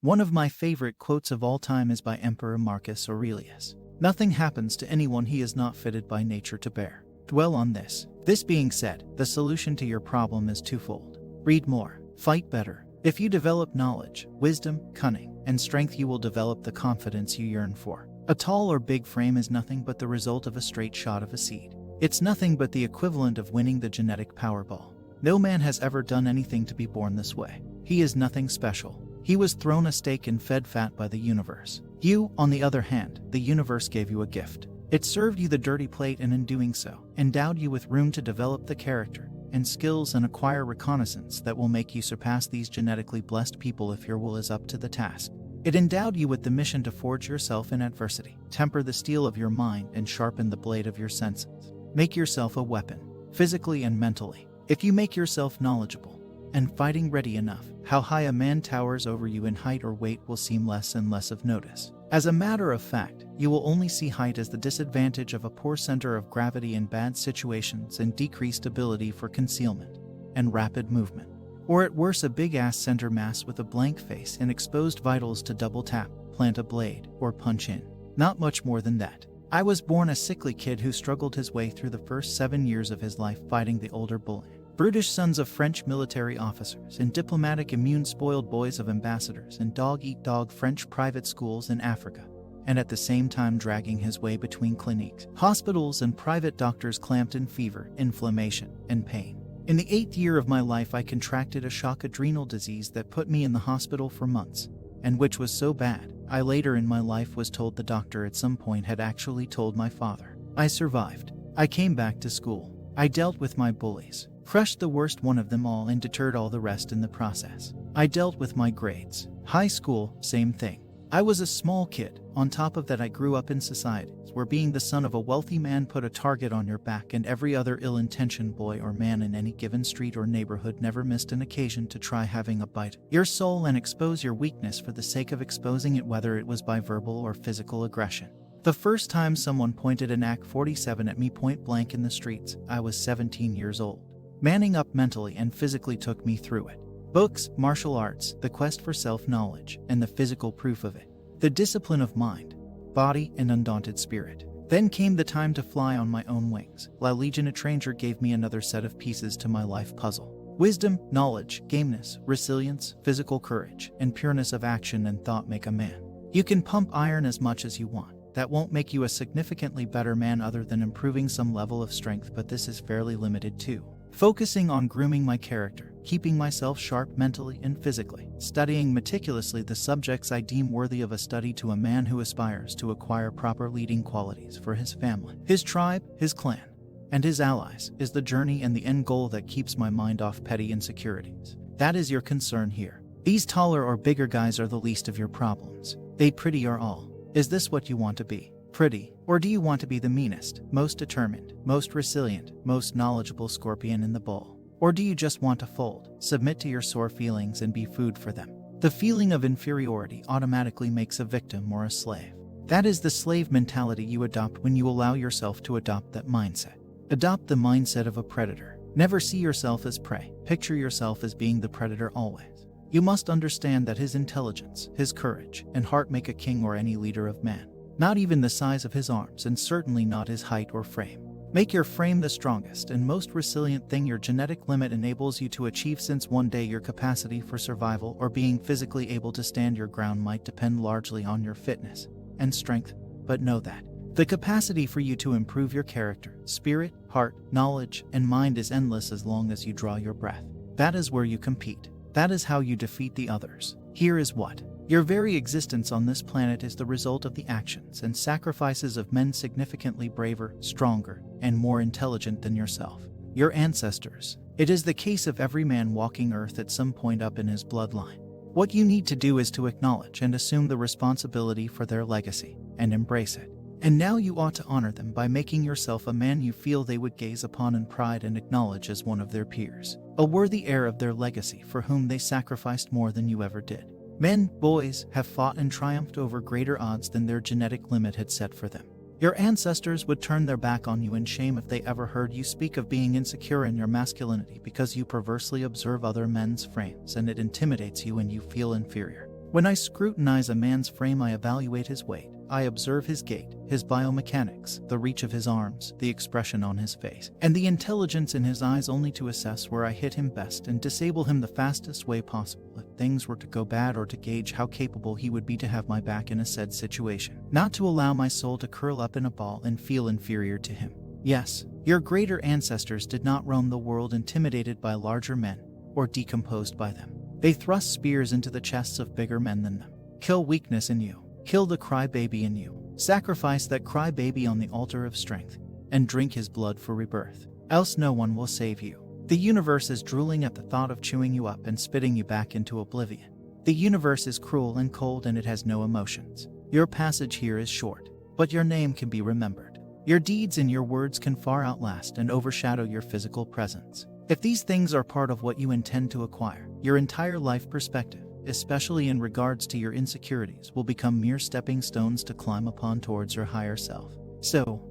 One of my favorite quotes of all time is by Emperor Marcus Aurelius. Nothing happens to anyone he is not fitted by nature to bear. Dwell on this. This being said, the solution to your problem is twofold. Read more, fight better. If you develop knowledge, wisdom, cunning, and strength, you will develop the confidence you yearn for. A tall or big frame is nothing but the result of a straight shot of a seed. It's nothing but the equivalent of winning the genetic Powerball. No man has ever done anything to be born this way. He is nothing special. He was thrown a steak and fed fat by the universe. You, on the other hand, the universe gave you a gift. It served you the dirty plate and in doing so, endowed you with room to develop the character and skills and acquire reconnaissance that will make you surpass these genetically blessed people if your will is up to the task. It endowed you with the mission to forge yourself in adversity, temper the steel of your mind, and sharpen the blade of your senses. Make yourself a weapon, physically and mentally. If you make yourself knowledgeable and fighting ready enough, how high a man towers over you in height or weight will seem less and less of notice. As a matter of fact, you will only see height as the disadvantage of a poor center of gravity in bad situations and decreased ability for concealment and rapid movement. Or at worst, a big-ass center mass with a blank face and exposed vitals to double tap, plant a blade, or punch in. Not much more than that. I was born a sickly kid who struggled his way through the first 7 years of his life fighting the older bully. Brutish sons of French military officers and diplomatic immune-spoiled boys of ambassadors and dog-eat-dog French private schools in Africa, and at the same time dragging his way between cliniques, hospitals, and private doctors clamped in fever, inflammation, and pain. In the 8th year of my life, I contracted a shock adrenal disease that put me in the hospital for months, and which was so bad, I later in my life was told the doctor at some point had actually told my father. I survived. I came back to school. I dealt with my bullies, crushed the worst one of them all, and deterred all the rest in the process. I dealt with my grades. High school, same thing. I was a small kid. On top of that, I grew up in societies where being the son of a wealthy man put a target on your back, and every other ill-intentioned boy or man in any given street or neighborhood never missed an occasion to try having a bite your soul and expose your weakness for the sake of exposing it, whether it was by verbal or physical aggression. The first time someone pointed an AK-47 at me point blank in the streets, I was 17 years old. Manning up mentally and physically took me through it. Books, martial arts, the quest for self-knowledge, and the physical proof of it. The discipline of mind, body, and undaunted spirit. Then came the time to fly on my own wings. La Legion Étrangère gave me another set of pieces to my life puzzle. Wisdom, knowledge, gameness, resilience, physical courage, and pureness of action and thought make a man. You can pump iron as much as you want. That won't make you a significantly better man other than improving some level of strength, but this is fairly limited too. Focusing on grooming my character, keeping myself sharp mentally and physically, studying meticulously the subjects I deem worthy of a study to a man who aspires to acquire proper leading qualities for his family, his tribe, his clan, and his allies, is the journey and the end goal that keeps my mind off petty insecurities. That is your concern here. These taller or bigger guys are the least of your problems. They pretty are all. Is this what you want to be? Pretty? Or do you want to be the meanest, most determined, most resilient, most knowledgeable scorpion in the bowl? Or do you just want to fold, submit to your sore feelings, and be food for them? The feeling of inferiority automatically makes a victim or a slave. That is the slave mentality you adopt when you allow yourself to adopt that mindset. Adopt the mindset of a predator. Never see yourself as prey. Picture yourself as being the predator always. You must understand that his intelligence, his courage, and heart make a king or any leader of man. Not even the size of his arms, and certainly not his height or frame. Make your frame the strongest and most resilient thing your genetic limit enables you to achieve, since one day your capacity for survival or being physically able to stand your ground might depend largely on your fitness and strength. But know that the capacity for you to improve your character, spirit, heart, knowledge, and mind is endless as long as you draw your breath. That is where you compete. That is how you defeat the others. Here is what. Your very existence on this planet is the result of the actions and sacrifices of men significantly braver, stronger, and more intelligent than yourself. Your ancestors. It is the case of every man walking Earth at some point up in his bloodline. What you need to do is to acknowledge and assume the responsibility for their legacy, and embrace it. And now you ought to honor them by making yourself a man you feel they would gaze upon in pride and acknowledge as one of their peers, a worthy heir of their legacy for whom they sacrificed more than you ever did. Men, boys, have fought and triumphed over greater odds than their genetic limit had set for them. Your ancestors would turn their back on you in shame if they ever heard you speak of being insecure in your masculinity, because you perversely observe other men's frames and it intimidates you and you feel inferior. When I scrutinize a man's frame, I evaluate his weight. I observe his gait, his biomechanics, the reach of his arms, the expression on his face, and the intelligence in his eyes, only to assess where I hit him best and disable him the fastest way possible if things were to go bad, or to gauge how capable he would be to have my back in a said situation, not to allow my soul to curl up in a ball and feel inferior to him. Yes, your greater ancestors did not roam the world intimidated by larger men or decomposed by them. They thrust spears into the chests of bigger men than them. Kill weakness in you. Kill the crybaby in you. Sacrifice that crybaby on the altar of strength, and drink his blood for rebirth. Else no one will save you. The universe is drooling at the thought of chewing you up and spitting you back into oblivion. The universe is cruel and cold, and it has no emotions. Your passage here is short, but your name can be remembered. Your deeds and your words can far outlast and overshadow your physical presence. If these things are part of what you intend to acquire, your entire life perspective, especially in regards to your insecurities, will become mere stepping stones to climb upon towards your higher self. So,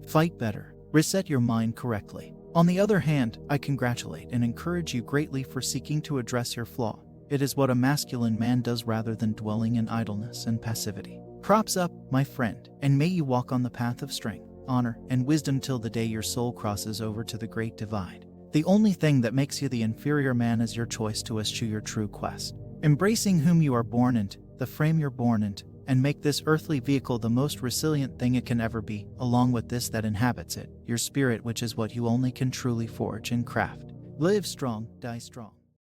fight better. Reset your mind correctly. On the other hand, I congratulate and encourage you greatly for seeking to address your flaw. It is what a masculine man does rather than dwelling in idleness and passivity. Props up, my friend, and may you walk on the path of strength, honor, and wisdom till the day your soul crosses over to the great divide. The only thing that makes you the inferior man is your choice to eschew your true quest. Embracing whom you are born into, the frame you're born into, and make this earthly vehicle the most resilient thing it can ever be, along with this that inhabits it, your spirit, which is what you only can truly forge and craft. Live strong, die strong.